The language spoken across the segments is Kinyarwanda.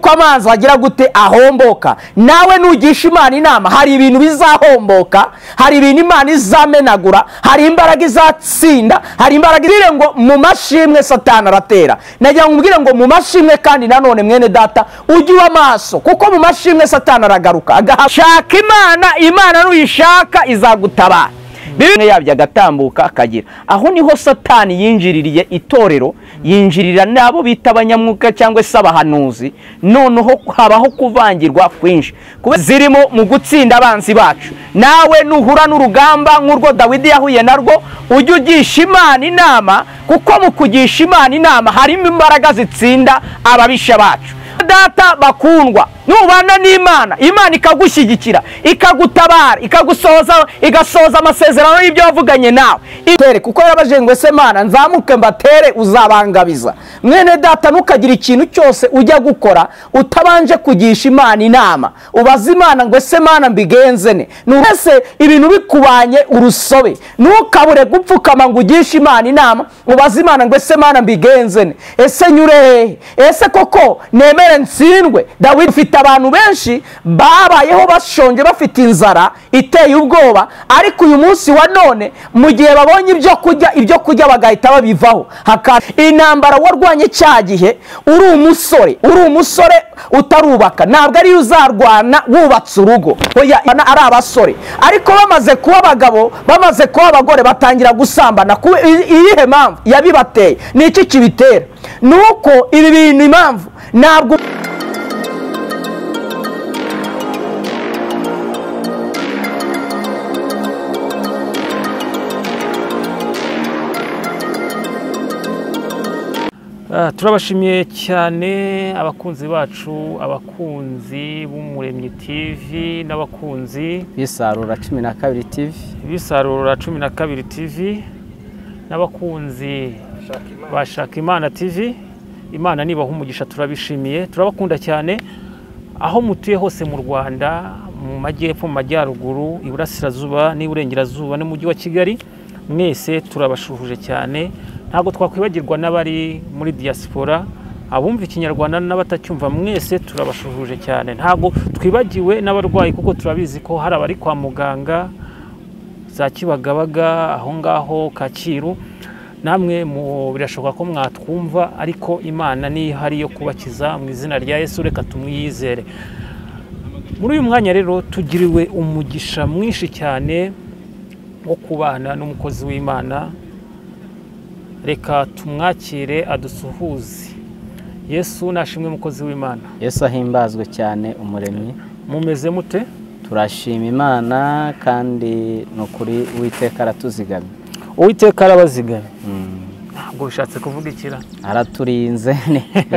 uko amazi agira gute ahomboka, nawe nugisha Imana inama hari ibintu bizahomboka, hari ibintu Imana izamenagura, hari imbaraga izatsinda, hari imbaraga ire ngo mu mashimwe Satani aratera. Nagira ngubwire ngo mu mashimwe kandi nanone mwene data ujye amaso, kuko mu mashimwe Satani aragaruka agashaka Imana. Imana nuyishaka izagutabara. Bimwe yabya agatambuka akagira. Aho niho Satani yinjiririye itorero, yinjirira nabo bita abanyamwuka cyangwa se abahanuzi. Noneho habaho kuvangirwa kwinshi kuba zirimo mu gutsinda abanzi bacu. Nawe nuhura n'urugamba nk'urwo Dawidi yahuye narwo, ujye ugisha Imana inama, kuko mu kugisha Imana inama harimo imbaraga zitsinda ababisha bacu. Data bakundwa, nubana n'Imana, Imana ikagushyigikira, ikagutabara, igasoza amasezerano y'ibyo wavuganye nawe. Itere kuko yarabaje ngo ese Mana nzamuke mbatere uzabangabiza. Mwene data ntukagira ikintu cyose ujya gukora utabanje kugisha Imana inama. Ubaza Imana ngo ese Mana mbigenze ne. Nurese ibintu bikubanye urusobe, ntukabure gupfukama ngo ugishe Imana inama. Ubaza Imana ngo ese Mana mbigenze ne. Ese nyure, ese koko nemere ntsindwe. Dawidi ufite abantu benshi babayeho bashonje bafite inzara iteye ubwoba, ariko uyu munsi wa none mu gihe babonye ibyo kurya bagahita babivaho. Intambara warwanye cya gihe uri umusore utarubaka, ntabwo ari uzarwana wubatse urugo, oya ari abasore. Ariko bamaze kuba abagabo, bamaze kuba abagore, batangira gusambana. Iyihe mpamvu yabibateye? Ni iki kibitera? Nuko ibi bintu impamvu ntabwo turabashimiye cyane abakunzi bacu, abakunzi b'Umuremyi TV n'abakunzi Bisarura 12 TV, Bisarura 12 TV n'abakunzi bashaka Imana TV. Imana nibaha umugisha, turabishimiye, turabakunda cyane aho mutuye hose mu Rwanda, mu majyepfo, mu majyaruguru, iburasirazuba n'iburengerazuba n'umujyi wa Kigali. Mwese turabashuhuje cyane. Ntabwo twakwibagirwa n'abari muri diaspora, abumva ikinyarwanda n'abatacyumva, mwese turabashuhuje cyane. Ntabwo twibagiwe n'abarwayi, kuko turabizi ko hari abari kwa muganga za Kibagabaga, aho ngaho Kacyiru. Namwe birashoboka ko mwatwumva, ariko Imana ni ihari yo kubakiza mu izina rya Yesu. Reka tumwizere. Muri uyu mwanya rero tugiriwe umugisha mwinshi cyane wo kubana n'umukozi w'Imana. Reka tumwakire adusuhuze. Yesu nashimwe mukozi w'Imana. Yesu ahimbazwe cyane Umuremyi. Mumeze mute? Turashima Imana kandi nukuri Uwiteka aratuzigamye. Uwiteka arabazigamye. Ntabwo bishatse kuvuga ikira. Araturinze.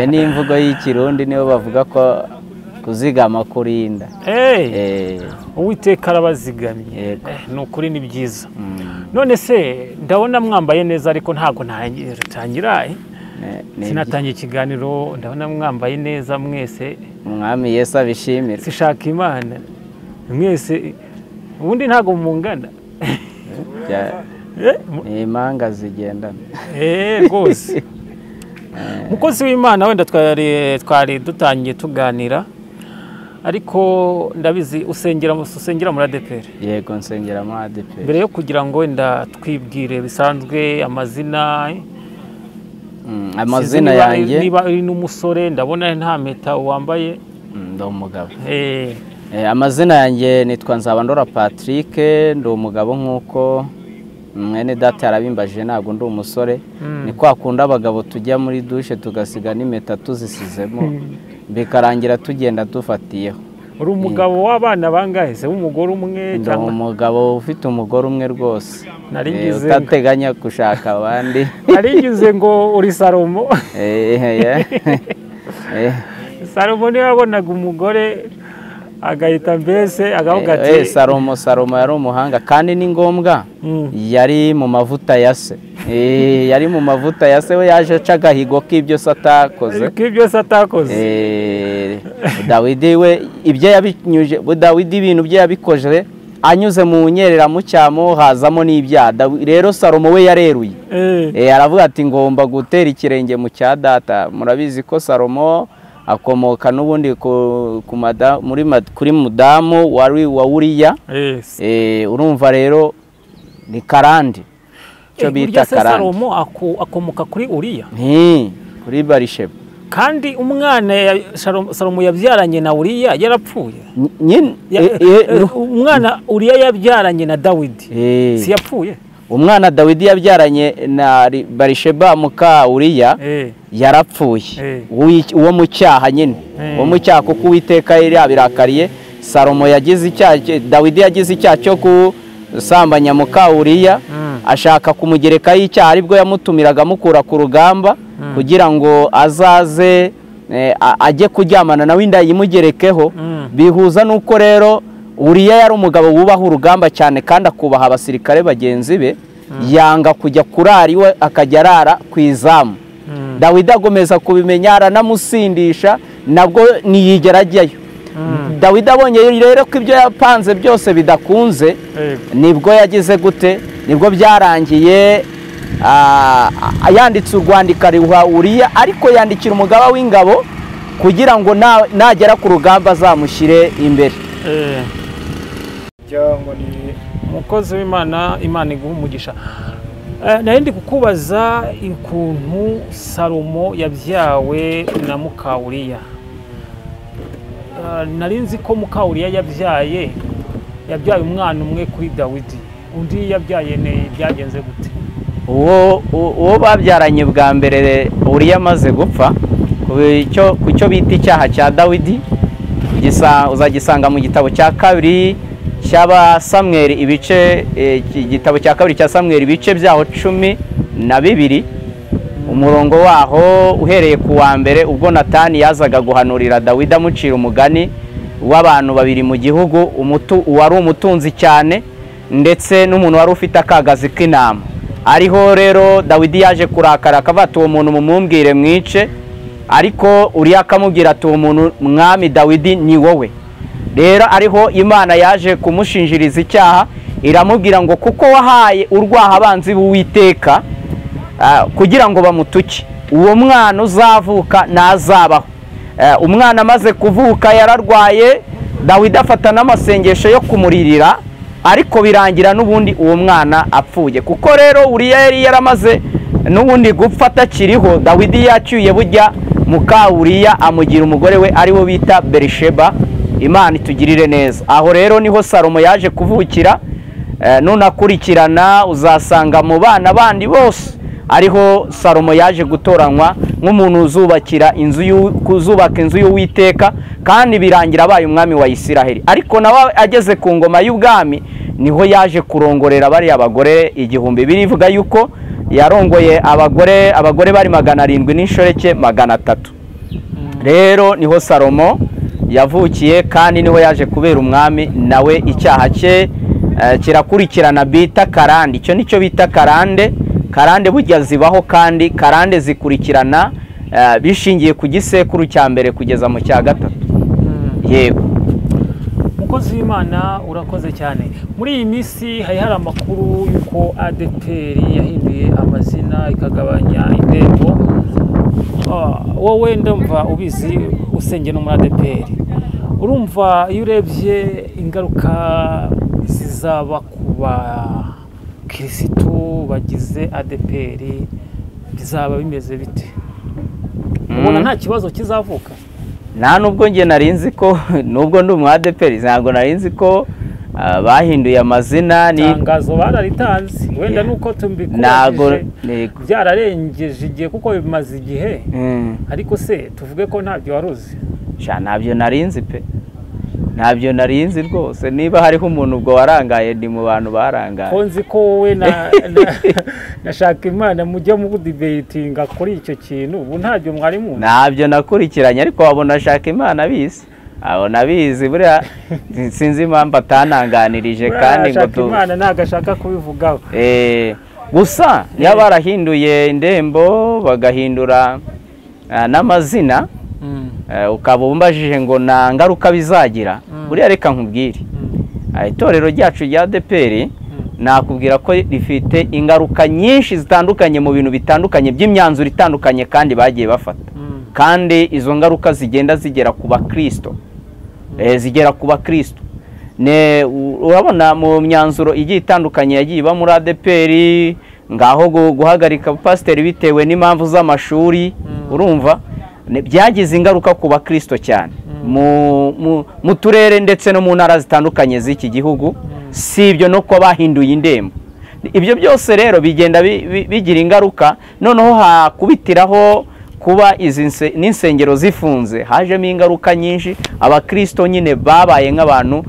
Ni imvugo y'Ikirundi niyo bavuga ko kuzigama kurinda. Uwiteka arabazigamye. Nukuri ni byiza. None se ndabona mwambaye neza, ariko ntago ntangira sinatangiye ikiganiro. Ndabona mwambaye neza mwese. Umwami Yesu abishimira. Sishaka Imana mwese, ubundi ntago mungana. Imanga zigendana. Rwose mukozi w'Imana, wenda twari dutangiye tuganira, ariko ndabizi usengera muri ADEPR. Yego, nsengera muri ADEPR. Mbere yo kugira ngo wenda twibwire bisanzwe amazina yanjye, niba uri n'umusore, ndabona nta mpeta wambaye. Ndi umugabo. Amazina yanjye nitwa Nzabandora Patrick, ndi umugabo nk'uko mwene data yarabimbaje. Ntabwo ndi umusore. Ni kwa kunda abagabo tujya muri dushe tugasiga n'impeta tuzisizemo, bikarangira tugenda dufatiyeho. Uri umugabo w'abana bangahe se? W'umugore umwe cyangwa? Ndi umugabo ufite umugore umwe rwose, utateganya gushaka abandi. Narigize ngo uri Salomo. Salomo niwe wabonaga umugore agahita mbese agavuga ati Salomo yari umuhanga, kandi ni ngombwa. Yari mu mavuta ya se. Yari mu mavuta ya se, we yaje aca agahigo k'ibyo se atakoze. Dawidi we ibyo yabinyuje, Dawidi ibintu bye yabikoje anyuze mu nyerera mu cyamo, hazamo n'ibyaha. Rero Salomo we yareruye. Aravuga ati ngomba gutera ikirenge mu cya data. Murabizi ko Salomo akomoka n'ubundi kuri mudamu wa Uriya. Urumva rero ni karande, icyo bita karande. Salomo akomoka kuri Uriya, kuri Barisheba. kandi umwana Salomo yabyaranye na Uriya yarapfuye. Umwana Uriya yabyaranye na Dawidi si yapfuye? Umwana Dawidi yabyaranye na Barisheba muka Uriya yarapfuye, uwo mu cyaha nyine, uwo mu cyaha kuko Uwiteka yari yabirakariye. Salomo yagize icyaha, Dawidi yagize icyaha cyo gusambanya muka Uriya, ashaka kumugerekaho icyaha, aribwo yamutumiraga amukura ku rugamba kugira ngo azaze ajye kuryamana nawe inda yimugerekeho. Bihuza nuko rero Uriya yari umugabo wubaha urugamba cyane kandi akubaha abasirikare bagenzi be, yanga kujya kurara iwe akajya arara ku izamu. Dawidi agomeza kubimenya, aranamusindisha, nabwo ntiyigera ajyayo. Dawidi abonye rero ko ibyo yapanze byose bidakunze, nibwo yagize gute, nibwo byarangiye yanditse urwandiko ruha Uriya, ariko yandikira umugaba w'ingabo kugira ngo nagera ku rugamba azamushyire imbere. Cyangwa ni umukozi w'Imana, Imana iguha umugisha. Narindi kukubaza ukuntu Salomo yabyawe na muka Uriya. Narinzi ko muka Uriya yabyaye umwana umwe kuri Dawidi, undi yabyaye byagenze gute? Uwo babyaranye bwa mbere Uriya amaze gupfa, ku cyo bita icyaha cya Dawidi, uzagisanga mu gitabo cya kabiri cy'aba Samweli, igitabo cya kabiri cya Samweli, ibice byaho 12, umurongo waho uhereye ku wa mbere, ubwo Natani yazaga guhanurira Dawidi amucira umugani w'abantu babiri mu gihugu, wari umutunzi cyane ndetse n'umuntu wari ufite akagazi k'intama. Ariho rero Dawidi yaje kurakara akavata uwo muntu mumumbwire mwice, ariko Uriya akamubwira ati uwo muntu mwami Dawidi ni wowe. Rero ariho Imana yaje kumushinjiriza icyaha, iramubwira ngo kuko wahaye urwaha abanzi b'Uwiteka kugira ngo bamutuke, uwo mwana uzavuka nazabaho. Umwana amaze kuvuka yararwaye, Dawidi afata n'amasengesho yo kumuririra, ariko birangira n'ubundi uwo mwana apfuye. Kuko rero Uriya yari yaramaze n'ubundi gupfa atakiriho, Dawidi yacyuye burya muka Uriya amugira umugore we, ariwo bita Barisheba. Imana itugirire neza. Aho rero niho Salomo yaje kuvukira. Nunakurikirana uzasanga mu bana bandi bose ariho Salomo yaje gutoranywa nk'umuntu uzubaka inzu y'Uwiteka, kandi birangira abaye umwami wa Isiraheli. Ariko nawe ageze ku ngoma y'ubwami niho yaje kurongorera bari abagore 1000. Birivuga yuko yarongoye abagore bari 700 n'inshoreke 300. Rero niho Salomo yavukiye, kandi niho yaje kubera umwami. Nawe icyaha cye kirakurikirana bita karande. Icyo nicyo bita karande. Karande burya zibaho, kandi karande zikurikirana bishingiye ku gisekuru cya mbere kugeza mu cya gatatu. Yego mukozi w'Imana, urakoze cyane. Muri iyi minsi hari amakuru yuko ADPR yahinduye amazina ikagabanya indembo. Wowe ndumva ubizi, usenge no muri ADPR, urumva iyo urebye ingaruka zizaba kuba Kirisitu bagize ADPR bizaba bimeze bite? Ubona nta kibazo kizavuka? Nta nubwo nge narinzi ko, nubwo ndi mu ADPR ntabwo narinzi ko bahinduye amazina. Ni tangazo bararitanze, wenda nuko tumbikuye byararengeje igihe kuko bimaze igihe. Ariko se tuvuge ko ntabyo waruzi? Ntabyo narinzi pe, ntabyo narinzi rwose. Niba hariho umuntu ubwo warangaye, ndi mu bantu barangaye. Konzi ko wowe nashaka Imana mujya mu debatinga kuri icyo kintu, ubu ntabyo mwari mu? Ntabyo nakurikiranye, ariko wabona ashaka Imana bizi. Abo nabizi buriya sinzi impamvu atananganirije, kandi ngo Imana nagashaka kubivugaho. Gusa niba barahinduye indembo bagahindura n'amazina, ukaba umbajije ngo nta ngaruka bizagira, buriya reka nkubwire, itorero ryacu rya ADPR nakubwira ko rifite ingaruka nyinshi zitandukanye mu bintu bitandukanye by'imyanzuro itandukanye kandi bagiye bafata. kandi izo ngaruka zigenda zigera ku bakristo, zigera ku bakristo. Urabona mu myanzuro igiye itandukanye yagiye iba muri ADPR, ngaho guhagarika pasiteri bitewe n'impamvu z'amashuri, urumva byagize ingaruka ku bakristo cyane mu turere ndetse no mu ntara zitandukanye z'iki gihugu. Si ibyo no ko bahinduye indembo, ibyo byose rero bigenda bigira ingaruka. Noneho hakubitiraho kuba izi n'insengero zifunze, hajemo ingaruka nyinshi. Abakristo nyine babaye nk'abantu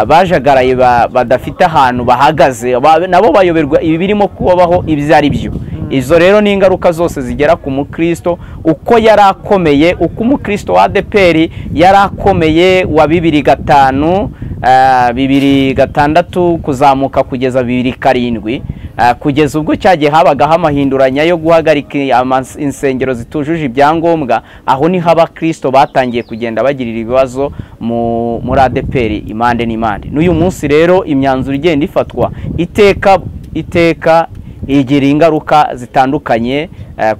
bajagaraye badafite ahantu bahagaze, nabo bayoberwa ibi birimo kubaho ibyo ari byo. Izo rero ni ingaruka zose zigera ku mukristo uko yari akomeye, uko umukristo wa ADPR yari akomeye wa 2005 2006 kuzamuka kugeza 2007, kugeza ubwo cyagiye habagaho amahinduranya yo guhagarika insengero zitujuje ibyangombwa. Aho ni abakristo batangiye kugenda bagirira ibibazo muri ADPR impande n'impande. N'uyu munsi rero imyanzuro igenda ifatwa iteka igira ingaruka zitandukanye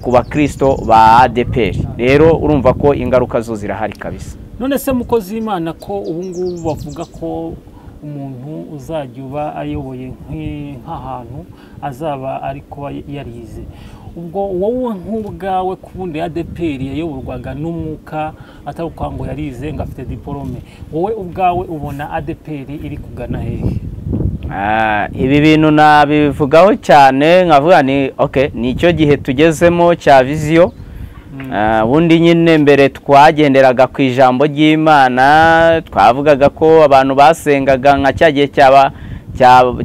ku bakristo ba ADPR. Rero urumva ko ingaruka zo zirahari kabisa. None se mukozi w'Imana ko ubu ngubu bavuga ko umuntu uzajya uba ayoboye nk'ahantu azaba ariko yarize, ubwo wowe nk'ubwawe kubundi ADPR yayoborwaga n'umwuka atari uko ngo yarize ngo afite diplome, wowe ubwawe ubona ADPR iri kugana hehe? Ibi bintu nabivugaho cyane nkavuga ni nicyo gihe tugezemo cya viziyo. Bundi nyine mbere twagenderaga ku ijambo ry'Imana, twavugaga ko abantu basengaga nka cyagiye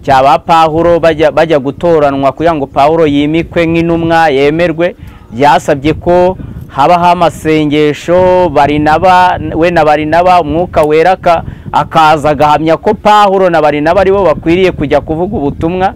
cyaba Pawulo bajya gutoranwa kugira ngo Pawulo yimikwe nk'intumwa yemerwe. Byasabye ko habaho amasengesho, we na Barinaba umwuka wera akaza agahamya ko Pawulo na Barinaba aribo bakwiriye kujya kuvuga ubutumwa.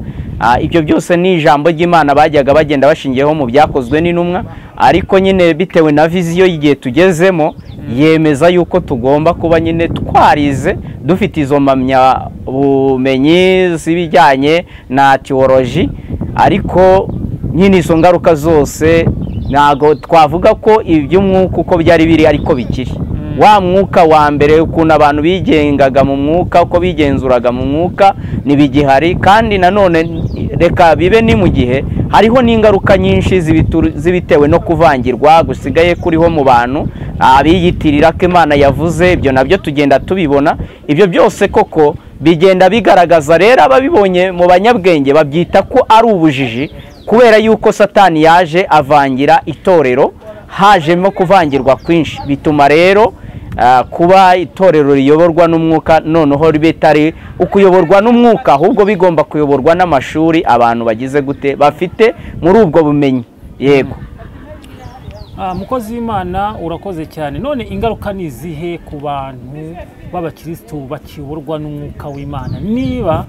Ibyo byose ni ijambo ry'Imana bajyaga bagenda bashingiyeho mu byakozwe n'intumwa, ariko nyine bitewe na viziyo y'igihe tugezemo yemeza yuko tugomba kuba nyine twarize dufite izo mpamyabumenyi z'ibijyanye na theology. Ariko nyine izo ngaruka zose ntago twavuga ko iby'umwuka uko byari biri ariko bikiri. Wa mwuka wa mbere ukuntu abantu bigengaga mu mwuka, uko bigenzuraga mu mwuka nibigihari. Kandi nanone reka bibe ni mu gihe hariho n'ingaruka nyinshi zibitewe no kuvangirwa gusigaye kuriho mu bantu, abiyitirira ko Imana yavuze. Ibyo nabyo tugenda tubibona. Ibyo byose koko bigenda bigaragaza rero ababibonye mu banyabwenge babyita ko ari ubujiji, kubera yuko Satani yaje avangira itorero, hajemo kuvangirwa kwinshi. Bituma rero kuba itorero riyoborwa n'umwuka noneho bitari ukuyoborwa n'umwuka, ahubwo bigomba kuyoborwa n'amashuri abantu bagize gute bafite muri ubwo bumenyi. Yego. Mukozi w'Imana urakoze cyane. None ingaruka ni izihe ku bantu b'abakristo bakiyoborwa n'umwuka w'Imana niba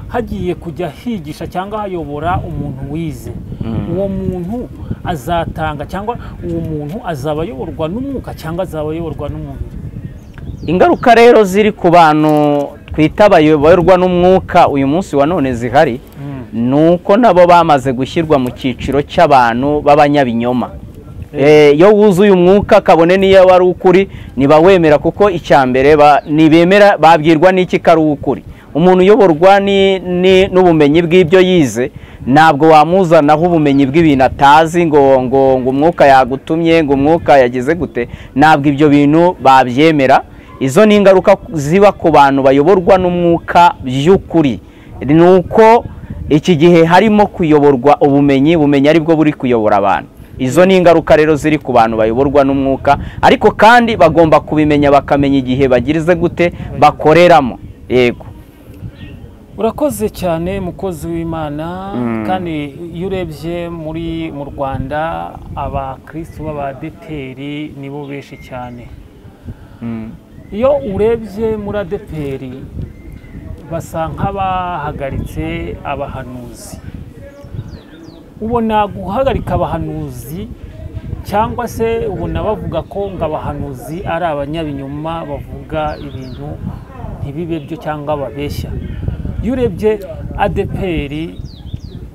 hagiye kujya higisha cyangwa hayobora umuntu wize? Uwo muntu azatanga cyangwa uwo muntu azaba ayoborwa n'umwuka cyangwa azaba ayoborwa n'umubiri? Ingaruka rero ziri ku bantu twita abayoborwa n'umwuka uyu munsi wa none zihari, nuko nabo bamaze gushyirwa mu cyiciro cy'abantu b'abanyabinyoma. Iyo wuzuye umwuka kabone niyo wari ukuri ntibawemera, kuko icyambere nibemera babwirwa n'iki kari ukuri. Umuntu uyoborwa n'ubumenyi bw'ibyo yize, ntabwo wamuzanaho ubumenyi bw'ibintu atazi ngo umwuka yagutumye, ngo umwuka yagize gute. Ntabwo ibyo bintu babyemera. Izo ni ingaruka ziba ku bantu bayoborwa n'umwuka by'ukuri. Nuko iki gihe harimo kuyoborwa ubumenyi aribwo buri kuyobora abantu. Izo ni ingaruka rero ziri ku bantu bayoborwa n'umwuka, ariko kandi bagomba kubimenya bakamenya igihe bagirize gute bakoreramo. Yego. Urakoze cyane mukozi w'Imana. Kandi iyo urebye mu Rwanda abakristo b'ADPR nibo benshi cyane. Iyo urebye muri ADPR basa nk'abahagaritse abahanuzi. Ubona guhagarika abahanuzi cyangwa se ubona bavuga ko ngo abahanuzi ari abanyabinyoma bavuga ibintu ntibibe byo cyangwa babeshya? Iyo urebye ADPR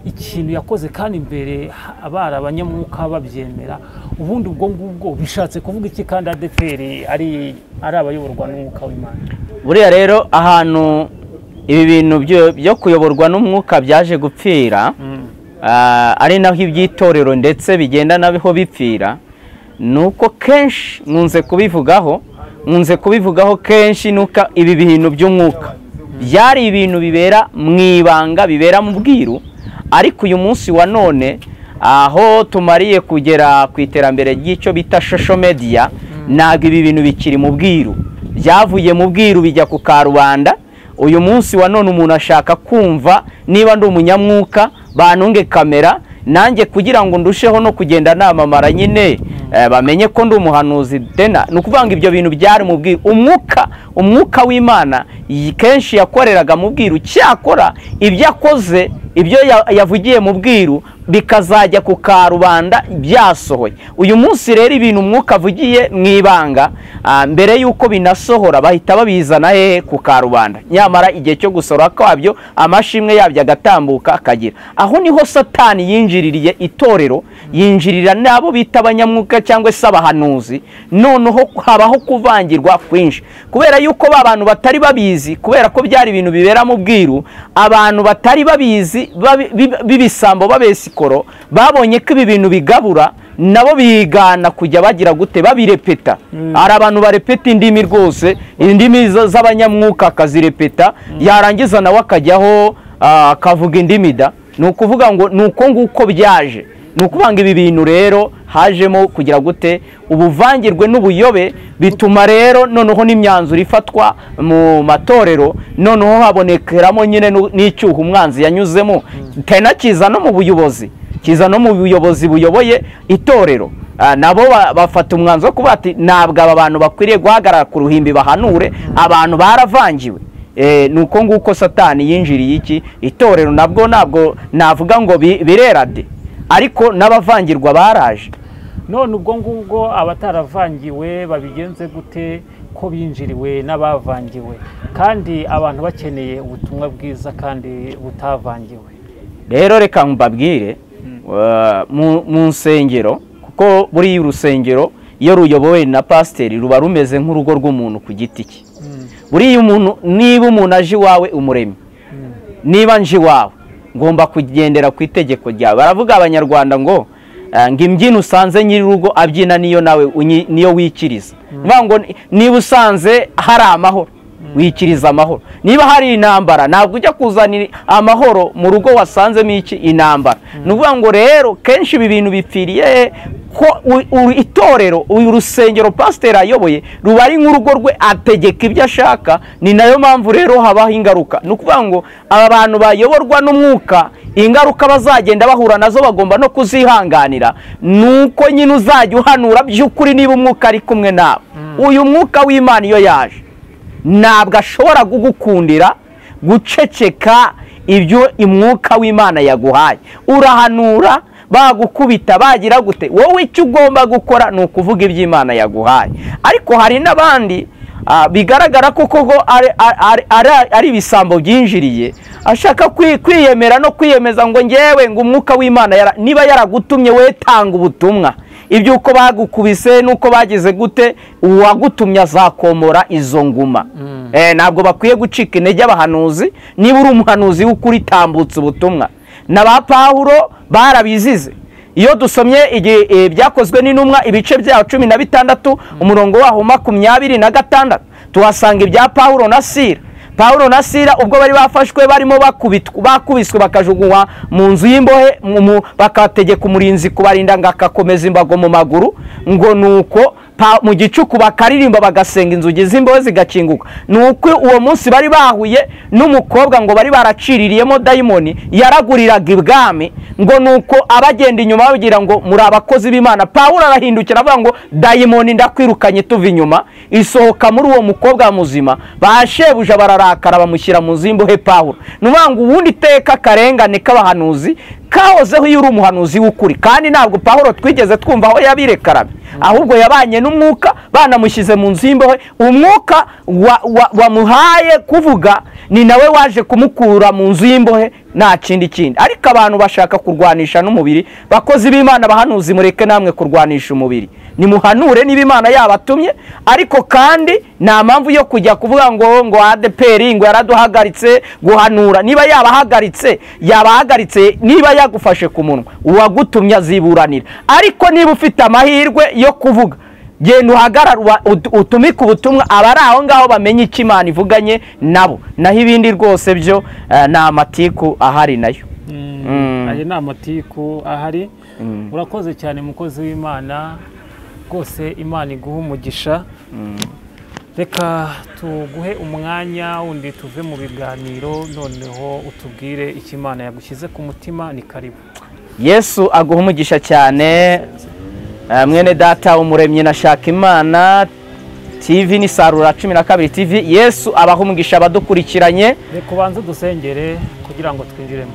ikintu yakoze kandi imbere abari abanyamwuka babyemera, ubundi ubwo ngubwo bishatse kuvuga iki kandi ADEPR ari abayoborwa n'umwuka w'Imana? Buriya rero ahantu ibi bintu byo kuyoborwa n'umwuka byaje gupfira, ari naho iby'itorero ndetse bigenda naho bipfira, nuko kenshi nkunze kubivugaho kenshi nuko ibi bintu by'umwuka byari ibintu bibera mu ibanga, bibera mu bwiru, ariko uyu munsi wa none aho tumariye kugera ku iterambere ry'icyo bita social media, ntabwo ibi bintu bikiri mu bwiru, byavuye mu bwiru bijya ku karubanda. Uyu munsi wa none umuntu ashaka kumva niba ndi umunyamwuka bantunge kamera nanjye kugira ngo ndusheho no kugenda namamara nyine bamenye ko ndi umuhanuzi. Dena nukuvuga ngo ibyo bintu byari mu bwiru. Umwuka w'Imana kenshi yakoreraga mu bwiru, cyakora ibyo akoze, ibyo yavugiye mu bwiru bikazajya ku karubanda byasohoye. Uyu munsi rero ibintu umwuka avugiye mu ibanga, mbere yuko binasohora bahita babizana ku karubanda, nyamara igihe cyo gusora kwabyo amashimwe yabyo agatambuka akagira. Aho niho Satani yinjiririye itorero, yinjirira nabo bita abanyamwuka cyangwa se abahanuzi, noneho habaho kuvangirwa kwinshi, kubera yuko abantu batari babizi, kubera ko byari ibintu bibera mu bwiru, abantu batari babizi bibisambo babesikoro babonye ko ibi bintu bigabura, nabo bigana kujya bagira gute babirepeta. Hari abantu barepeta indimi rwose, indimi z'abanyamwuka akazirepeta, yarangiza nawe akajyaho akavuga indimi da. Ni ukuvuga ngo nuko nguko byaje. Ni ukuvuga ngo ibi bintu rero hajemo kugira gute ubuvangirwe n'ubuyobe, bituma rero noneho n'imyanzuro ifatwa mu matorero, noneho habonekeramo nyine n'icyuho umwanzi yanyuzemo, tena kiza no mu buyobozi, kiza no mu buyobozi buyoboye itorero. Nabo bafata umwanzuro kuba ati ntabwo aba bantu bakwiriye guhagarara ku ruhimbi bahanure, abantu baravangiwe. Nuko nguko Satani yinjiriye iki itorero. Ntabwo navuga ngo birerade, ariko n'abavangirwa baraje. None ubwo ngubwo abataravangiwe babigenze gute ko binjiriwe n'abavangiwe, kandi abantu bakeneye ubutumwa bwiza kandi butavangiwe? Rero reka mbabwire, mu nsengero, kuko buri urusengero iyo ruyobowe na pasiteri ruba rumeze nk'urugo rw'umuntu ku giti cye. Buriya umuntu, niba umuntu aje iwawe umuremyi, niba nje iwawe ngomba kugendera ku itegeko ryawe. Baravuga abanyarwanda ngo imbyino usanze nyir'urugo abyina niyo wikiriza. Ngo niba usanze hari amahoro wikiriza amahoro, niba hari intambara ntabwo ujya kuzanira amahoro mu rugo wasanzemo intambara. Ni ukuvuga ngo rero kenshi ibi bintu bipfiriye ko itorero, uyu rusengero pasiteri ayoboye ruba ari nk'urugo rwe, ategeka ibyo ashaka. Ni nayo mpamvu rero habaho ingaruka. Ni ukuvuga ngo aba bantu bayoborwa n'umwuka, ingaruka bazagenda bahura nazo bagomba no kuzihanganira. Nuko nyine uzajya uhanura by'ukuri niba umwuka ari kumwe nawe. Uyu mwuka w'Imana iyo yaje ntabwo ashobora kugukundira guceceka ibyo umwuka w'Imana yaguhaye. Urahanura, bagukubita bagira gute, wowe icyo ugomba gukora ni ukuvuga iby'Imana yaguhaye. Ariko hari n'abandi bigaragara ko koko ari ibisambo byinjiriye, ashaka kwiyemera no kwiyemeza ngo ngewe ngo umwuka w'Imana niba yaragutumye we tanga ubutumwa. Ibyo uko bagukubise nuko bagize gute, uwagutumye azakomora izo nguma. Ntabwo bakwiye gucika intege abahanuzi. Niba uri umuhanuzi w'ukuri tambutse ubutumwa. Na ba Pawulo barabizize. Iyo dusomye byakozwe n'intumwa ibice bya 16 umurongo waho 26 tuhasanga ibya Pawulo na Sila. Pawulo na Sila ubwo bari bafashwe barimo bakubiswe bakajugunywa mu nzu y'imbohe, bakategeka umurinzi kubarinda ngo akakomeza imbago mu maguru, ngo nuko mu gicuku bakaririmba bagasenga inzugi z'imbohe zigakinguka. Nuko uwo munsi bari bahuye n'umukobwa ngo bari baraciririyemo dayimoni yaraguriraga ibwami, ngo nuko abagenda inyuma bagira ngo muri abakozi b'Imana. Pawulo arahindukira avuga ngo dayimoni ndakwirukanye tuva inyuma, isohoka muri uwo mukobwa muzima. Bashebuja bararakara bamushyira mu zimbohe Pawulo. Nuvuga ngo ubundi teka karengane k'abahanuzi kahozeho iyo uri umuhanuzi w'ukuri, kandi ntabwo Pawulo twigeze twumva aho yabirekarabe. ahubwo yabanye n'umwuka, banamushyize mu nzu y'imbohe. Umwuka wamuhaye kuvuga ni nawe waje kumukura mu nzu y'imbohe, nta kindi. Ariko abantu bashaka kurwanisha n'umubiri. Bakozi b'Imana, bahanuzi, mureke namwe kurwanisha umubiri. Nimuhanure niba Imana yabatumye, ariko kandi nta mpamvu yo kujya kuvuga ngo ADPR ngo yaraduhagaritse guhanura. Niba yabahagaritse niba yagufashe ku munwa, uwagutumye aziburanira. Ariko niba ufite amahirwe yo kuvuga, genda uhagarara utumike ubutumwa, abari aho ngaho bamenye icyo Imana ivuganye nabo. Naho ibindi rwose byo ni amatiku ahari nayo. Ayo ni amatiku ahari. Urakoze cyane mukozi w'Imana, rwose Imana iguha umugisha. Reka tuguhe umwanya wundi tuve mu biganiro, noneho utubwire icyo Imana yagushyize ku mutima. Ni karibu. Yesu aguha umugisha cyane. Mwene data umuremyi na Shakimana TV ni Sarura 12 TV. Yesu abaha umugisha abadukurikiranye. Reka ubanze dusengere kugira ngo twinjiremo.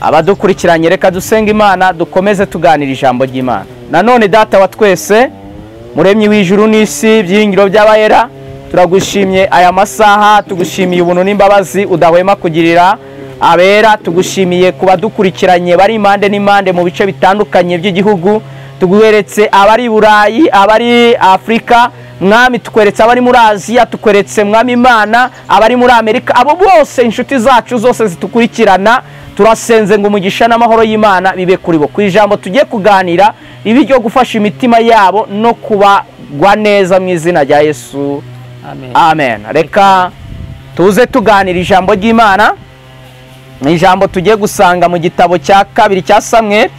Abadukurikiranye, reka dusenga Imana, dukomeze tuganira ijambo ry'Imana. Nanone data wa twese, muremyi w'ijuru n'isi, byiringiro by'abayera, turagushimye aya masaha, tugushimiye ubuntu n'imbabazi udahwema kugirira abera. Tugushimiye kubadukurikiranye bari impande n'impande mu bice bitandukanye by'igihugu. Tuguheretse abari Burayi, abari Afrika, Mwami, tukweretse abari muri Aziya, tukweretse Mwami Imana abari muri Amerika, abo bose inshuti zacu zose zitukurikirana. Turasenze ngo umugisha n'amahoro y'Imana bibe kuri bo. Ku ijambo tugiye kuganira ribi ryo gufasha imitima yabo no kubagwa neza mu izina rya Yesu. Amen. Reka tuze tuganira ijambo ry'Imana. Ijambo tugiye gusanga mu gitabo cya 2 cya Samweli,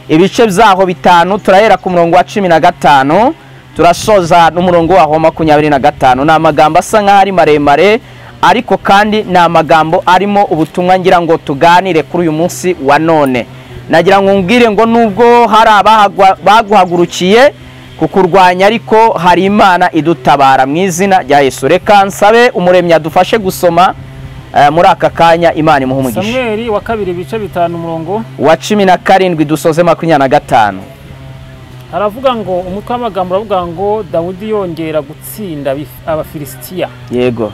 ibice byaho 5. Turahera ku murongo wa 15 turasoza n'umurongo wa 25. Ni amagambo asa nk'aho ari maremare, ariko kandi ni amagambo arimo ubutumwa ngira ngo tuganire kuri uyu munsi wa none. Nagira ngo ngire ngo nubwo hari baguhagurukiye kukurwanya, ariko hari Imana idutabara mu izina rya Yesu. Reka nsabe umuremyi adufashe gusoma muri aka kanya. Imana imuhe umugisha. Samweli wa 2 ibice 5 umurongo wa 17 dusoze 25. Haravuga ngo, umutwe w'amagambo uravuga ngo Dawidi yongera gutsinda Abafilisitiya. Yego.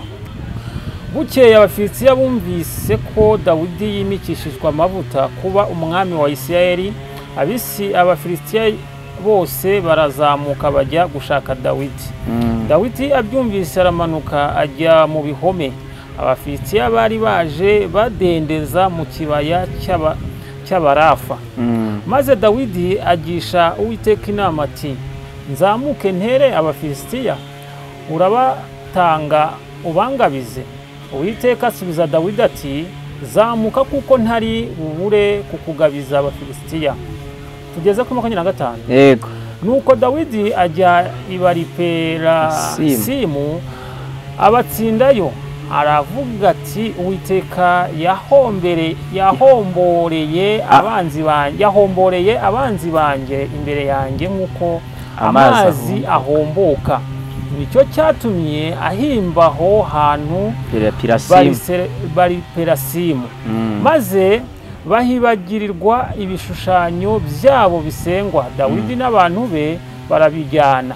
Bukeye Abafilisitiya bumvise ko Dawidi yimikishijwe amavuta kuba umwami wa Isirayeli. Abafilisitiya bose barazamuka bajya gushaka Dawidi. Dawidi abyumvise aramanuka ajya mu bihome. Abafilisitiya bari baje badendeza mu kibaya cy'Abarafa. Maze Dawidi agisha Uwiteka inama ati, nzamuke ntere Abafilisitiya? Urabatanga ubangabize? Uwiteka asubiza Dawidi ati, zamuka kuko ntari bubure kukugabiza Abafilisitiya. Tugeze ku 25. Yego. Nuko Dawidi ajya i Bariperasimu abatsindayo. Aravuga ati, Uwiteka yahomboreye abanzi banjye imbere yanjye nk'uko amazi ahomboka. Nicyo cyatumye ahimbaho hantu Bariperasimu. Maze bahibagirirwa ibishushanyo byabo bisengwa. Dawidi n'abantu be barabijyana.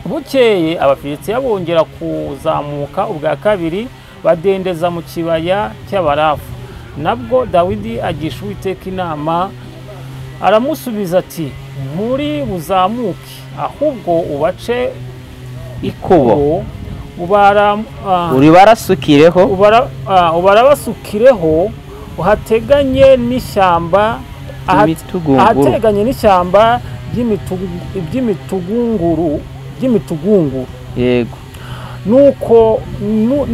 Bukeye Abafilisitiya bongera kuzamuka ubwa kabiri badendeza mu kibaya cy'Abarafa. Nabwo Dawidi agisha Uwiteka inama, aramusubiza ati, muri buzamuke, ahubwo ubace ikubo, ubarabasukireho uhateganye n'ishyamba ry'imitugunguru. Yego. Nuko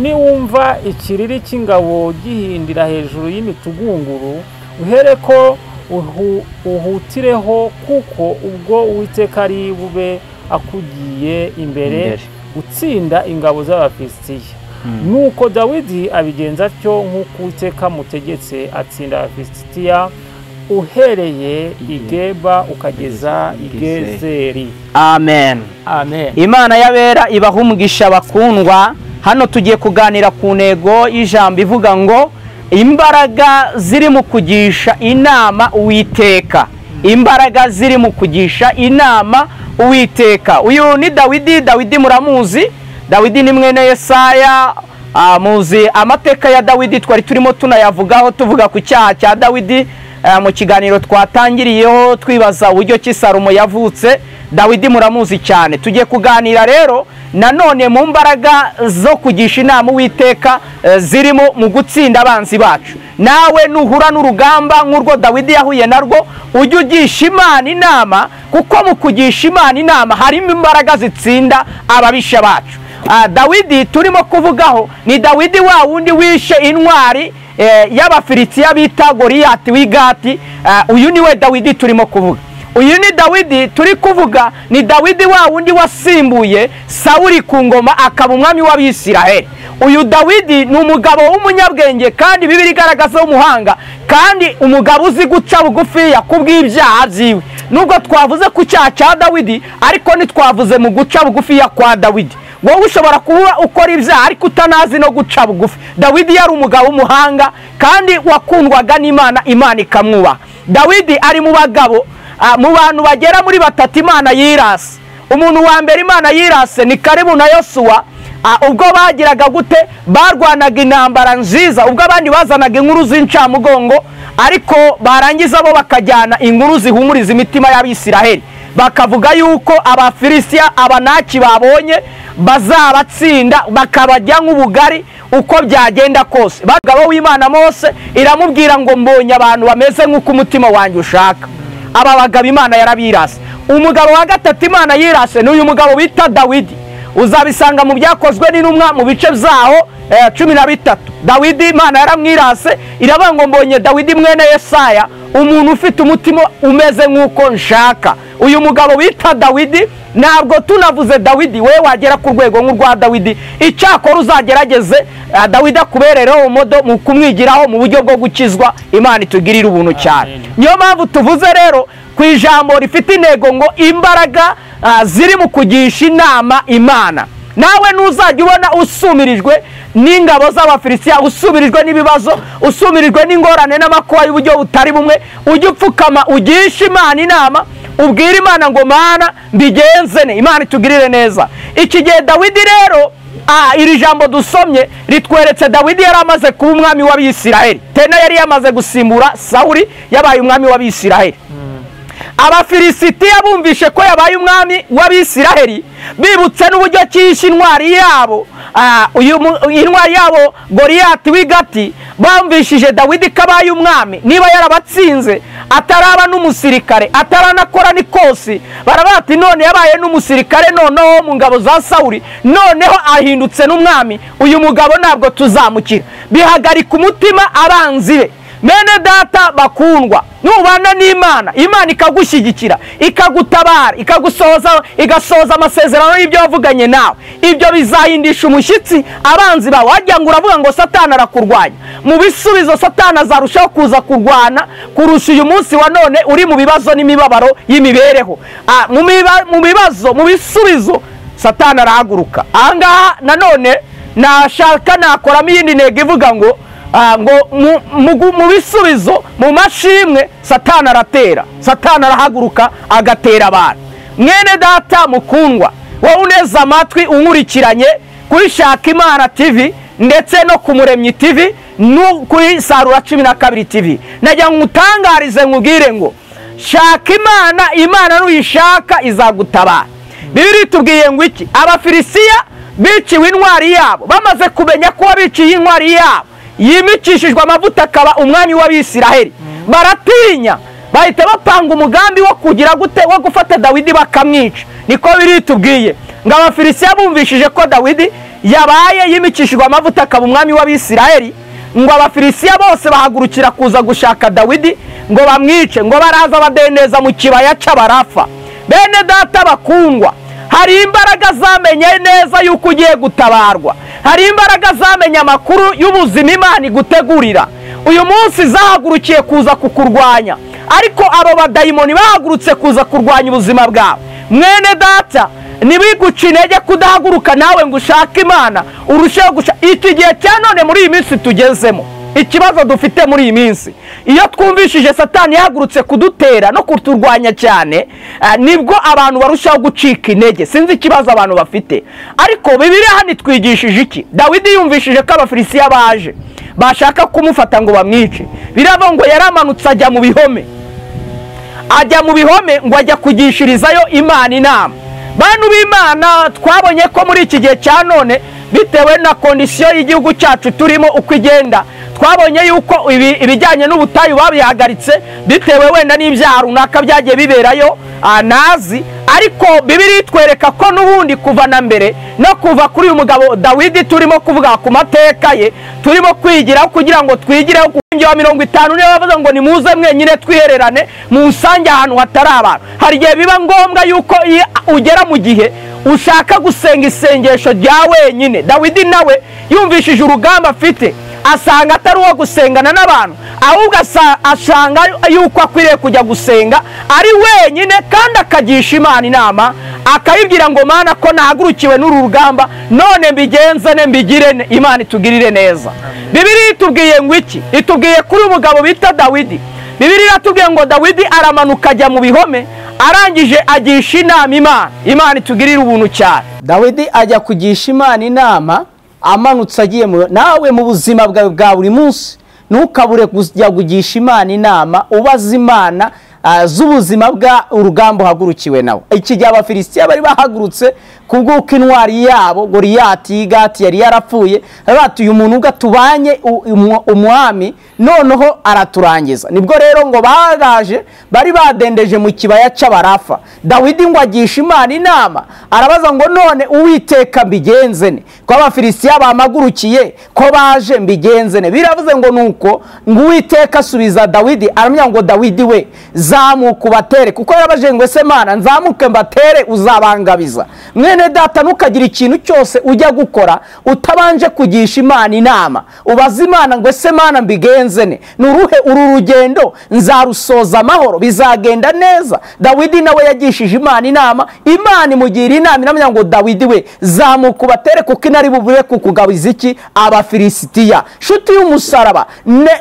niwumva ikiriri cy'ingabo gihindira hejuru y'imitugunguru, uhereko uhutireho, kuko ubwo Uwiteka ari bube akugiye imbere gutsinda ingabo z'Abafilisitiya. Nuko Dawidi abigenza atyo nk'uko Uwiteka mutegetse, atsinda Abafilisitiya uhereye i Geba ukageza i Gezeri. Amen. Amen. Imana yabera ibaha umugisha bakundwa. Hano tugiye kuganira ku ntego y'ijambo ivuga ngo imbaraga ziri mu kugisha inama Uwiteka. Imbaraga ziri mu kugisha inama Uwiteka. Uyu ni Dawidi. Dawidi muramuzi, Dawidi ni mwene Yesaya. Muzi amateka ya Dawidi twari turimo tunayavugaho, tuvuga ku cyaha cya Dawidi mu kiganiro twatangiriyeho twibaza uburyo ki Salomo yavutse. Dawidi muramuzi cyane. Tugiye kuganira rero nanone mu mbaraga zo kugisha inama Uwiteka zirimo mu gutsinda abanzi bacu. Nawe nuhura n'urugamba nk'urwo Dawidi yahuye narwo, ujye ugisha Imana inama, kuko mu kugisha Imana inama harimo imbaraga zitsinda ababisha bacu. Dawidi turimo kuvugaho ni Dawidi wa wundi wishe intwari y'Abafilistiya bita Goliyati w'Igati. Uyu niwe Dawidi turimo kuvuga. Uyu ni Dawidi turi kuvuga, ni Dawidi wa wundi wasimbuye Sawuli ku ngoma akaba umwami w'Abisiraheli. Uyu Dawidi ni umugabo w'umunyabwenge kandi Bibiliya igaragaza umuhanga, kandi umugabo uzi guca bugufi yakubw'ibyaha byiwe. Nubwo twavuze ku cyaha cya Dawidi, ariko ntitwavuze mu guca bugufi kwa Dawidi. Wowe ushobora kuba ukora ibyaha ariko utanazi no guca bugufi. Dawidi yari umugabo w'umuhanga kandi wakundwaga n'Imana, Imana ikamwubaha. Dawidi ari mu bagabo, mu bantu bagera muri batatu Imana yirase. Umuntu wa mbere Imana yirase ni Kalebu na Yosuwa. Ubwo bagiraga gute? Barwanaga intambara nziza, ubwo abandi bazanaga inkuru z'incamugongo, ariko barangiza bo bakajyana inkuru zihumuriza imitima y'Abisiraheli, bakavuga yuko Abafilistiya Abanaki babonye bazabatsinda bakabajya nk'ubugari uko byagenda kose. Bagabo w'Imana Mose iramubwira ngo mbonye abantu bameze nk'uko umutima wanjye ushaka. Aba bagabo Imana yarabirase. Umugabo wa gatatu Imana yirase ni uyu mugabo bita Dawidi. Uzabisanga mu byakozwe n'intumwa mu bice byaho 13. Dawidi Imana yaramwirase, iravuga ngo mbonye Dawidi mwene Yesaya, umuntu ufite umutima umeze nk'uko nshaka. Uyu mugabo bita Dawidi, ntabwo tunavuze Dawidi we wagera ku rwego nk'urwa Dawidi, icyakora uzagerageze Dawidi akuberereho modo mu kumwigiraho mu buryo bwo gukizwa. Imana itugirira ubuntu cyane. Niyo mpamvu tuvuze rero ku ijambo rifite intego ngo imbaraga ziri mu kugisha inama Imana. Nawe nuzajya ubona usumirijwe n'ingabo z'Abafilistiya, usumirijwe n'ibibazo, usumirijwe n'ingorane n'amakuba y'uburyo butari bumwe, ujye upfukama ugisha Imana inama, ubwira Imana ngo Mana mbigenzene, Imana itugirire neza. Iki gihe Dawidi rero, iri jambo dusomye ritweretse Dawidi yari amaze kuba umwami w'Abisiraheli, tena yari yamaze gusimbura Sawuli, yabaye umwami w'Abisiraheli. Abafilisitiya bumvishe ko yabaye umwami w'Abisiraheli, bibutse n'uburyo cyishe intwari yabo, intwari yabo Goliyati w'Igati, bamvishije Dawidi ko abaye umwami, niba yarabatsinze ataraba n'umusirikare, ataranakora n'ikosi, barabati none yabaye n'umusirikare noneho mu ngabo za Sawuli, noneho ahindutse n'umwami, uyu mugabo ntabwo tuzamukira. Bihagarika umutima abanzi be. Mene data bakundwa, nubana n'Imana, Imana ikagushyigikira, ikagutabara, igasohoza amasezerano y'ibyo wavuganye nawe. Ibyo bizahindisha umushyitsi abanzi bawe. Wajya ngo uravuga ngo Satani arakurwanya, mu bisubizo Satani azarushaho kuza kurwana kurusha uyu munsi wa none uri mu bibazo n'imibabaro y'imibereho. Mu bibazo, mu bisubizo Satani arahaguruka. Ahangaha nanone nashaka nakoramo iyindi ntego ivuga ngo mu bisubizo, mu mashimwe Satani aratera, Satani arahaguruka agatera abantu. Mwene data mukundwa, wowe uneza amatwi unkurikiranye kuri Shaka Imana TV ndetse no ku Muremyi TV no kuri Sarura 12 TV, najya ngutangarize nkubwire ngo shaka Imana, Imana nuyishaka izagutabara. Bibiliya tubwiye ngo iki? Abafilistiya biciwe intwari yabo, bamaze kumenya ko biciye intwari yabo yimikishijwe amavuta akaba umwami w'Abisiraheli, baratinya, bahita bapanga umugambi wo kugira gute, wo gufata Dawidi bakamwica. Niko Bibiliya tubwiye ngo Abafilistiya bumvishije ko Dawidi yabaye yimikishijwe amavuta akaba umwami w'Abisiraheli, ngo Abafilistiya bose bahagurukira kuza gushaka Dawidi ngo bamwice, ngo baraza badeneza mu kibaya cy'Abarafa. Bene data bakundwa, hari imbaraga zamenye neza yuko ugiye gutabarwa, hari imbaraga zamenye amakuru y'ubuzima Imana igutegurira. Uyu munsi zahagurukiye kuza kukurwanya, ariko abo badayimoni bahagurutse kuza kurwanya ubuzima bwawe. Mwene data, nibiguca intege kudahaguruka nawe ngo ushake Imana urusheho gushaka. Iki gihe cya none muri iyi minsi tugezemo, ikibazo dufite muri iyi minsi, iyo twumvishije Satani yahagurutse kudutera no kuturwanya cyane, nibwo abantu barushaho gucika intege. Sinzi ikibazo abantu bafite, ariko Bibiliya hano itwigishije iki? Dawidi yumvishije ko Abafilisitiya baje bashaka kumufata ngo bamwice, biravuga ngo yaramanutse ajya mu bihome, ngo ajya kugishirizayo Imana inama. Bantu b'Imana, twabonye ko muri iki gihe cya none, bitewe na kondisiyo y'igihugu cyacu turimo uko igenda, twabonye yuko ibijyanye n'ubutayu babihagaritse bitewe wenda n'ibyaha runaka byagiye biberayo nazi. Ariko Bibiliya itwereka ko n'ubundi kuva na mbere no kuva kuri uyu mugabo Dawidi turimo kuvuga ku mateka ye, turimo kwigiraho kugira ngo twigireho. Ku ngingo ya 50 niyo bavuga ngo nimuze mwenyine twihererane mu nsange ahantu hatari abantu. Hari igihe biba ngombwa yuko ugera mu gihe ushaka gusenga isengesho rya wenyine. Dawidi nawe yumvishije urugamba afite, asanga atari uwo gusengana n'abantu, ahubwo asanga yuko akwiriye kujya gusenga ari wenyine, kandi akagisha Imana inama, akayibwira ngo Mana ko nahagurukiwe n'uru rugamba, none mbigenzane mbigirene, Imana itugirire neza. Bibiliya itubwiye ngo iki? Itubwiye kuri umugabo bita Dawidi. Bibiliya iratubwiye ngo Dawidi aramanuka ajya mu bihome, arangije agisha inama Imana. Imana itugirire ubuntu cyane. Dawidi ajya kugisha Imana inama, amanutse agiye nawe mu buzima bwawe bwa buri munsi, ntukabure kujya kugisha Imana inama, ubaza Imana z'ubuzima bwa urugamba uhagurukiwe nawe. Iki gihe Abafilisitiya bari bahagurutse kubw'uko intwari yabo Goliyati yari yarapfuye, bati uyu muntu ugatubanye umwami noneho araturangiza. Nibwo rero ngo baraje bari badendeje mu kibaya cy'Abarafa. Dawidi ngo agisha Imana inama, arabaza ngo none Uwiteka mbigenzene, ko Abafilisitiya bamagurukiye ko baje mbigenzene. Biravuze ngo nuko ngo Uwiteka asubiza Dawidi, aramya ngo Dawidi we zamuka ubatere, kuko yarabaje ngo ese Mana nzamuke mbatere uzabangabiza. Mwene data, ntukagira ikintu cyose ujya gukora utabanje kugisha Imana inama, ubaza Imana ngo ese Mana mbigenzene, nuruhe uru rugendo nzarusoza amahoro, bizagenda neza. Dawidi nawe yagishije Imana inama, Imana imugira inama, inamya ngo Dawidi we zamuka ubatere, kuko inari bubure kukugabiza iki? Abafilisitiya. Shuti y'umusaraba,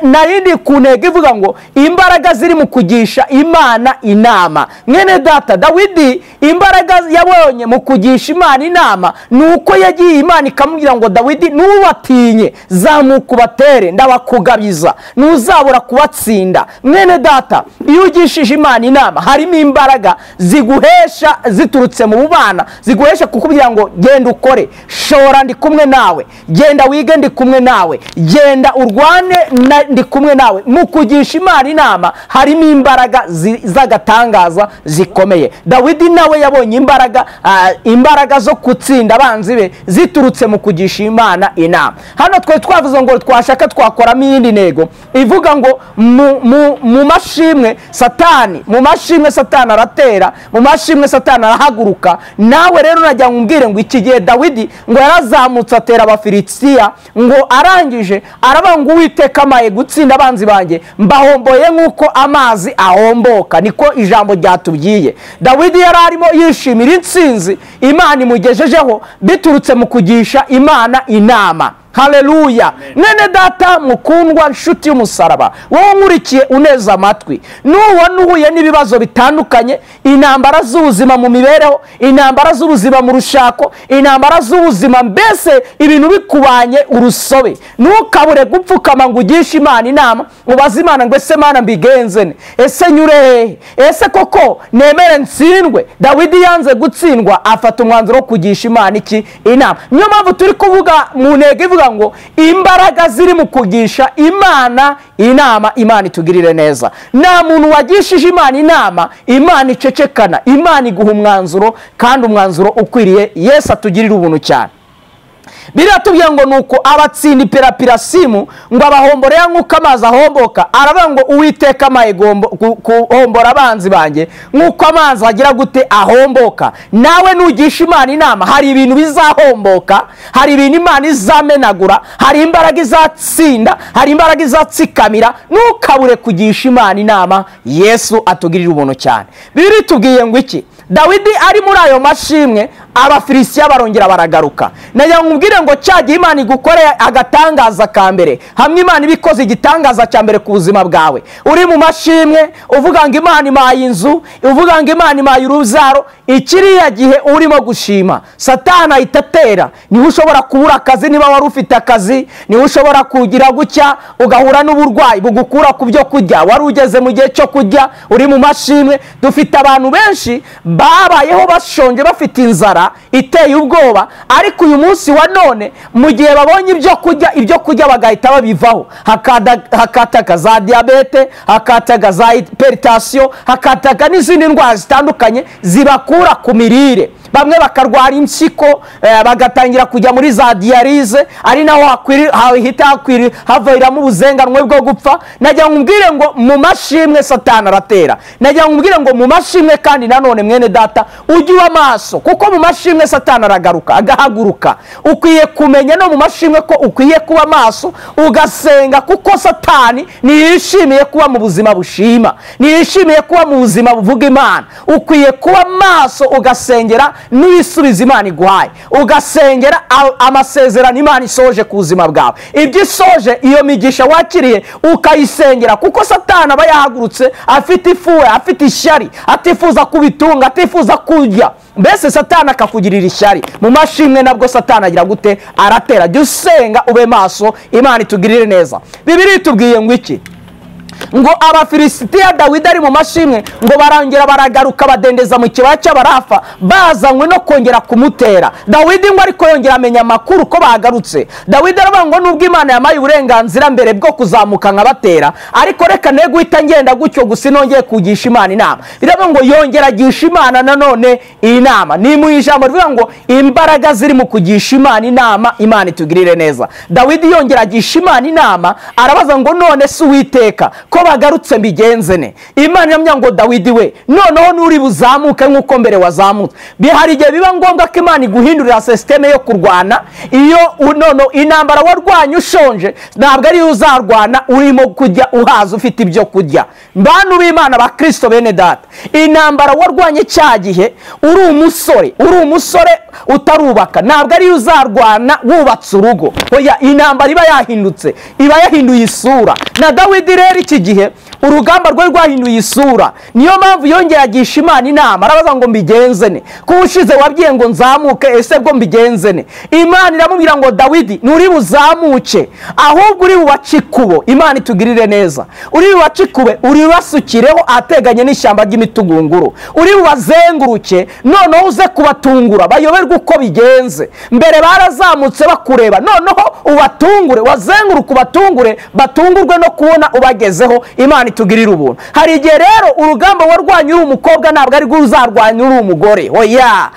narindi ku ntego ivuga ngo imbaraga ziri mu kugisha Imana inama. Mwene data, Dawidi imbaraga yabonye mu kugisha Imana inama nuko yagiye Imana ikamubwira ngo Dawidi nubatinye, zamuka ubatere ndabakugabiza, ntuzabura kubatsinda. Mwene data, iyo ugishije Imana inama harimo imbaraga ziguhesha ziturutse mu bubana, ziguhesha kukubwira ngo genda ukore, shora ndi kumwe nawe, genda wige ndi kumwe nawe, genda urwane ndi kumwe nawe. Mu kugisha Imana inama harimo imbaraga z'agatangaza zikomeye. Dawidi nawe yabonye imbaraga zo gutsinda abanzi be ziturutse mu kugisha Imana inama. Hano twe twavuze ngo twashaka twakoramo iyindi ntego ivuga ngo mu mashimwe Satani aratera, mu mashimwe Satani arahaguruka. Nawe rero najya ngumbwire ngo iki gihe Dawidi ngo yarazamutse atera Abafilisitiya, ngo arangije aravuga ngo Uwiteka amaye gutsinda abanzi banjye, mbahomboye nk'uko amazi ahomboka, niko ijambo ryatubwiye. Dawidi yari arimo yishimira intsinzi Imana imugejejeho biturutse mu kugisha Imana inama. Haleluya. Nene data mukundwa, nshuti y'umusaraba, wowe nkurikiye uneza amatwi, nubona uhuye n'ibibazo bitandukanye, intambara z'ubuzima mu mibereho, intambara z'ubuzima mu rushako, intambara z'ubuzima, mbese ibintu bikubanye urusobe, ntukabure gupfukama ngo ugishe Imana inama, ubaze Imana ngo ese Mana mbigenzene, ese nyure hehe, ese koko nemere ntsindwe? Dawidi yanze gutsindwa, afata umwanzuro wo kugisha Imana iki? Inama. Niyo mpamvu turi kuvuga mu ntego ivuga ngo imbaraga ziri mu kugisha Imana inama, Imana itugirire neza. Nta muntu wagishije Imana inama Imana icecekana, Imana iguha umwanzuro, kandi umwanzuro ukwiriye. Yesu atugirire ubuntu cyane. Biratubwiye ngo nuko abatsinda Perasimu ngo abahomborera nk'uko amazi ahomboka. Aravuga ngo Uwiteka amaye guhombora abanzi banjye nk'uko amazi agira gute? Ahomboka. Nawe nugisha Imana inama hari ibintu bizahomboka, hari ibintu Imana izamenagura, hari imbaraga izatsinda, hari imbaraga izatsikamira. Ntukabure kugisha Imana inama. Yesu atugirire ubuntu cyane. Biritubwiye ngo iki? Dawidi ari muri ayo mashimwe abafilisitiya barongera baragaruka. Nagira ngo nkubwire ngo cyagiye Imana igukoreye agatangaza ka mbere, hamwe Imana ibikoze igitangaza cya mbere ku buzima bwawe, uri mu mashimwe uvuga ngo Imana imaye inzu, uvuga ngo Imana imaye urubyaro, ikiriya gihe urimo gushima Satani ahita atera. Niho ushobora kubura akazi niba wari ufite akazi, niho ushobora kugira gutya ugahura n'uburwayi bugukura ku byo kurya, wari ugeze mu gihe cyo kurya uri mu mashimwe. Dufite abantu benshi babayeho bashonje bafite inzara iteye ubwoba, ariko uyu munsi wa none mu gihe babonye ibyo kurya bagahita babivaho, hakataka za diabete, hakataka za hypertension, hakataka n'izindi ndwara zitandukanye zibakura ku mirire. Bamwe bakarwara impyiko bagatangira kujya muri za dialyse, ari naho haviramo ubuzenganwe bwo gupfa. Nagira ngo mbwire ngo mu mashimwe Satani aratera. Nagira ngo mbwire ngo mu mashimwe kandi nanone mwene data ujye uba maso, kuko mu mashimwe Satani aragaruka agahaguruka. Ukwiye kumenya no mu mashimwe ko ukwiye kuba maso ugasenga, kuko Satani ntiyishimiye kuba mu buzima bushima, ntiyishimiye kuba mu buzima buvuga Imana. Ukwiye kuba maso ugasengera n'ibisubizo Imana iguhaye, ugasengera amasezerano Imana isoje ku buzima bwawe. Ibyo isoje, iyo migisha wakiriye ukayisengera, kuko Satani aba yahagurutse afite ifuwe, afite ishyari, atifuza kubitunga, atifuza kurya. Mbese Satani akakugirira ishyari. Mu mashimwe nabwo Satani agira gute? Aratera. Jya usenga ube maso, Imana itugirire neza. Bibiliya itubwiye ngo iki? Ngo abafilisitiya Dawidi ari mu mashimwe ngo barangera baragaruka badendeza mu kibaya cy'abarafa, bazanywe no kongera kumutera. Dawidi ngo ariko yongera amenya amakuru ko bagarutse. Dawidi aravuga ngo nubwo Imana yamaye uburenganzira mbere bwo kuzamuka nkabatera, ariko reka ne guhita ngenda gutyo gusa nongeye kugisha Imana inama. Biravuga ngo yongera agisha Imana nanone inama. Ni mu ijambo rivuga ngo imbaraga ziri mu kugisha Imana inama, Imana itugirire neza. Dawidi yongera agisha Imana inama, arabaza ngo none se Uwiteka ko bagarutse mbigenze ne? Imana yamya ngo Dawidi we, noneho nuri buzamuke nkuko mbere wazamutse. Bihari igihe biba ngombwa ko Imana iguhindurira systeme yo kurwana. Iyo nono intambara warwanya ushonje, ntabwo ari uzarwana urimo kujya uhaza ufite ibyo kujya. Bantu b'Imana ba Kristo bene data, intambara warwanye cyagihe uri umusore utarubaka, ntabwo ari uzarwana wubatse urugo. Oya, intambara iba yahindutse, iba yahinduye isura. Na Dawidi rero iki gihe urugamba rwe rwahinduye isura. Niyo mpamvu yongera agisha Imana inama, arabaza ngo mbigenze ne? Ko ushize wabwiye ngo nzamuke, ese bwo mbigenze ne? Imana iramubwira ngo Dawidi nuri buzamuke, ahubwo uri bubacikubo. Imana itugirire neza. Uri bubacikube, uri basukireho ateganye n'ishyamba ry'imitugunguru, uri bubazenguruke, noneho uze kubatungura bayoberwa uko bigenze. Mbere barazamutse bakureba, noneho ubatungure, wazenguruka ubatungure, batungurwe no kubona ubagezeho. Imana itugirira ubuntu. Hari igihe rero urugamba warwanya uri umukobwa ntabwo ari ruzarwanya uri umugore. Oya,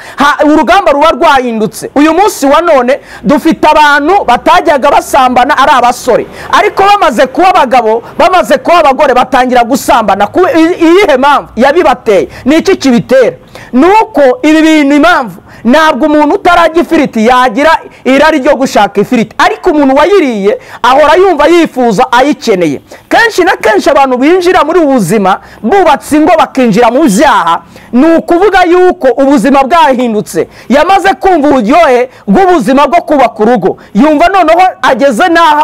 urugamba ruba rwahindutse. Uyu munsi wa none dufite abantu batajyaga basambana ari abasore, ariko bamaze kuba abagabo, bamaze kuba abagore batangira gusambana. Iyihe mpamvu yabibateye? Ni iki kibitera? Nuko ibi bintu impamvu ntabwo umuntu utarajya ifiriti yagira irari ryo gushaka ifiriti, ariko umuntu wayiriye ahora yumva yifuza ayikeneye. Kenshi na kenshi abantu binjira muri ubuzima bubatse ingo bakinjira mu byaha, ni ukuvuga yuko ubuzima bwahindutse. Yamaze kumva uburyohe bw'ubuzima bwo kubaka urugo, yumva noneho ageze n'aho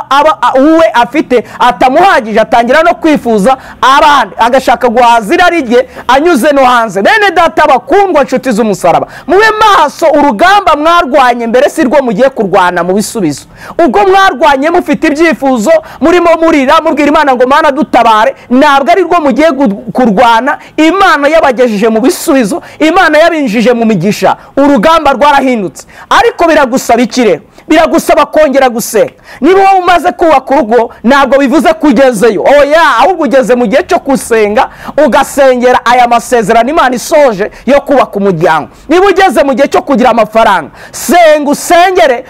uwe afite atamuhagije, atangira no kwifuza abandi, agashaka guhaza irari rye anyuze no hanze. Bene data bakundwa, nshuti z'umusaraba, mube maso. Urugamba mwarwanye mbere si rwo mugiye kurwana mu bisubizo. Ubwo mwarwanye mufite ibyifuzo, murimo murira mubwira Imana ngo Mana dutabare, ntabwo ari rwo mugiye kurwana. Imana yabagejeje mu bisubizo, Imana yabinjije mu migisha. Urugamba rwarahindutse, ariko biragusaba ikirere, biragusaba kongera gusenga. Niba wowe umaze kubaka urugo, ntabwo bivuze kugezeyo. Oya, ahubwo ugeze mu gihe cyo gusenga, ugasengera aya masezerano Imana isoje yo kubaka umuryango. Niba ugeze mu gihe cyo kugira amafaranga, senga usengere,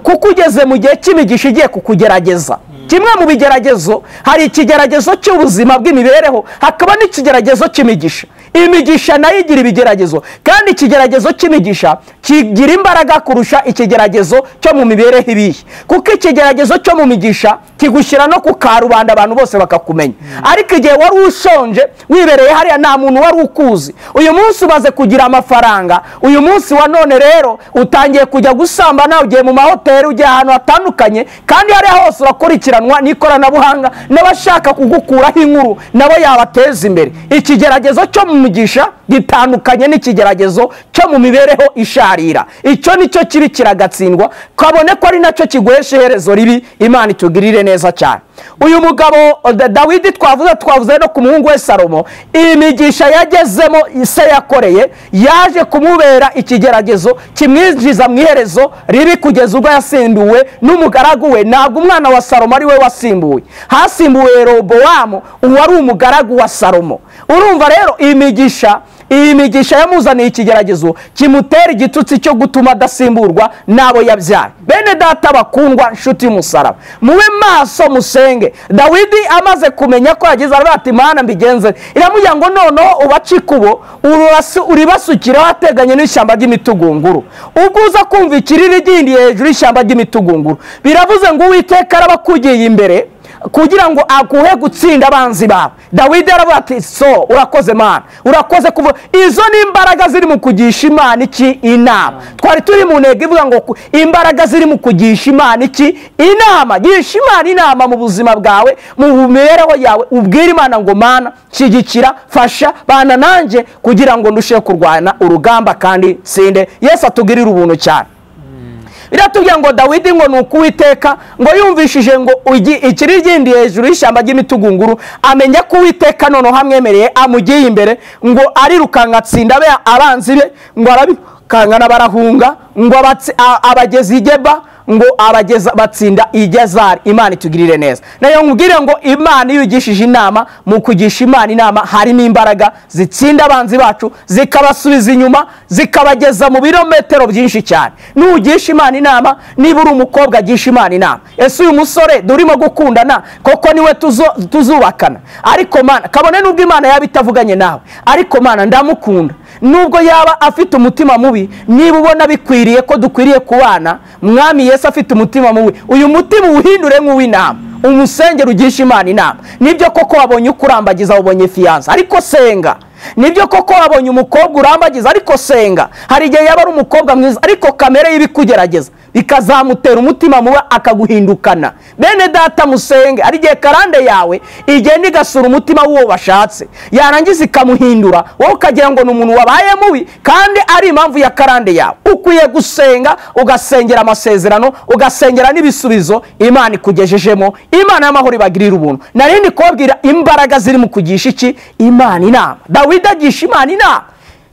kuko ugeze mu gihe cy'imigisha igiye kukugerageza. Kimwe mu bigeragezo, hari ikigeragezo cy'ubuzima bw'imibereho, hakaba n'ikigeragezo cy'imigisha. imigisha nayo igira ibigeragezo, kandi ikigeragezo cy'imigisha kigira imbaraga kurusha ikigeragezo cyo mu mibereho ibihe, kuko ikigeragezo cyo mu migisha kigushyira no ku karubanda abantu bose bakakumenya. Ariko igihe wari ushonje wibereye hariya nta muntu wari ukuzi, uyu munsi umaze kugira amafaranga, uyu munsi wa none rero utangiye kujya gusambana, ugiye mu mahoteli, ugiye ahantu hatandukanye, kandi hariya hose urakurikiranwa n'ikoranabuhanga n'abashaka kugukuraho inkuru nabo yabateza imbere. Ikigeragezo cyo mu migisha gitandukanye n'ikigeragezo cyo mu mibereho isharira. Icyo nicyo kibi kiragatsindwa, kabone ko ari nacyo kiguhesha iherezo ribi. Imana itugirire neza cyane. Uyu mugabo Dawidi twavuze no ku muhungu we Salomo, imigisha yagezemo ise yakoreye yaje kumubera ikigeragezo kimwinjiza mu iherezo ribi, kugeza ubwo yasimbuwe n'umugaragu we. Ntabwo umwana wa Salomo ari we wasimbuye, hasimbuwe Yerobowamu uwari umugaragu wa Salomo. Urumva rero iyi migisha yamuzaniye ikigeragezo kimutera igitutsi cyo gutuma adasimburwa n'abo yabyara. Bene data bakundwa, nshuti y'umusaraba, mube maso musenge. Dawidi amaze kumenya ko yagize ati Mana mbigenze, iramubwira ngo noneho ubace ikubo uribasukiraho ateganye n'ishyamba ry'imitugunguru. Ubwo uza kumva ikiriri gindi hejuru y'ishyamba ry'imitugunguru, biravuze ngo Uwiteka arabakugiye imbere kugira ngo aguhe gutsinda abanzi bawe. Dawidi aravuga ati so urakoze Mana, urakoze kuvuga. Izo ni imbaraga ziri mu kugisha Imana iki inama. Twari turi mu ntego ivuga ngo imbaraga ziri mu kugisha Imana iki inama. Gisha Imana inama mu buzima bwawe, mu mibereho yawe, ubwira Imana ngo Mana shyigikira, fasha, bana nanjye kugira ngo ndusheho kurwana urugamba kandi sinde. Yesu atugirire ubuntu cyane. Biratubwira ngo Dawidi ngo nuko Uwiteka ngo yumvishije ngo ikiri gindi hejuru y'ishyamba ry'imitugunguru, amenya ko Uwiteka noneho hamwemereye amugiye imbere, ngo arirukanka atsinda abanzi be, ngo arabikangana barahunga, ngo abageze i Geba, ngo abageza batsinda i Gezari. Imana itugirire neza. Nayo nkubwire ngo Imana iyo igishije inama, mu kugisha Imana inama harimo imbaraga zitsinda abanzi bacu, zikabasubiza inyuma, zikabageza mu birometero byinshi cyane. Nugisha Imana inama, niba uri umukobwa agisha Imana inama. Ese uyu musore durimo gukundana koko niwe tuzubakana? Ariko Mana, kabone nubwo Imana yaba itavuganye nawe, ariko Mana ndamukunda, nubwo yaba afite umutima mubi, niba ubona bikwiriye ko dukwiriye kubana, Mwami Yesu afite umutima mubi, uyu mutima uwuhindure nk'uw'inama, umusengero ugisha Imana inama. Nibyo koko wabonye ukurambagiza, wabonye fiyanse, ariko senga. Nibyo koko wabonye umukobwa urambagiza, ariko senga. Hari igihe yaba ari umukobwa mwiza, ariko kamere y'ibikugerageza bikazamutera umutima muba akaguhindukana. Bene data musenge. Ari igihe karande yawe igenda igasura umutima w'uwo bashatse, yarangiza ikamuhindura, wowe ukagira ngo ni umuntu wabaye mubi, kandi ari impamvu ya karande yawe. Ukwiye gusenga, ugasengera amasezerano, ugasengera n'ibisubizo Imana ikugejejemo. Imana y'amahoro ibagirira ubuntu. Narindi kubabwira imbaraga ziri mu kugisha iki Imana inama. Dawidi agisha Imana inama.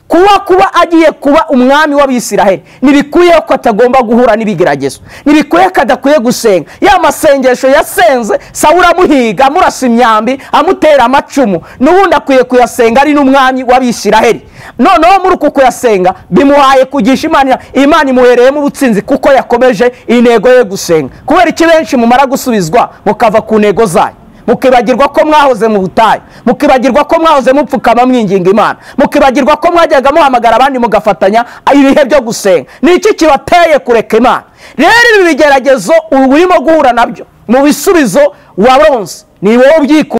Kuba agiye kuba umwami w'Abisiraheli, ntibikwiye ko atagomba guhura n'ibigeragezo, ntibikwiye ko adakwiye gusenga. Ya masengesho yasenze Sawuli amuhiga, amurasa imyambi, amutera amacumu, n'ubundi akwiye kuyasenga ari n'umwami w'Abisiraheli. Noneho muri uku kuyasenga bimuhaye kugisha Imana. Imana imuhereyemo ubutsinzi kuko yakomeje intego ye gusenga. Kubera iki benshi mumara gusubizwa mukava ku ntego zayo, mukibagirwa ko mwahoze mu butayu, mukibagirwa ko mwahoze mupfukama mwinginga Imana, mukibagirwa ko mwajyaga muhamagara abandi mugafatanya ibihe byo gusenga. Ni iki kibateye kureka Imana? Rero ibi bigeragezo urimo guhura nabyo, mu bisubizo waronse ni wowe ubyiku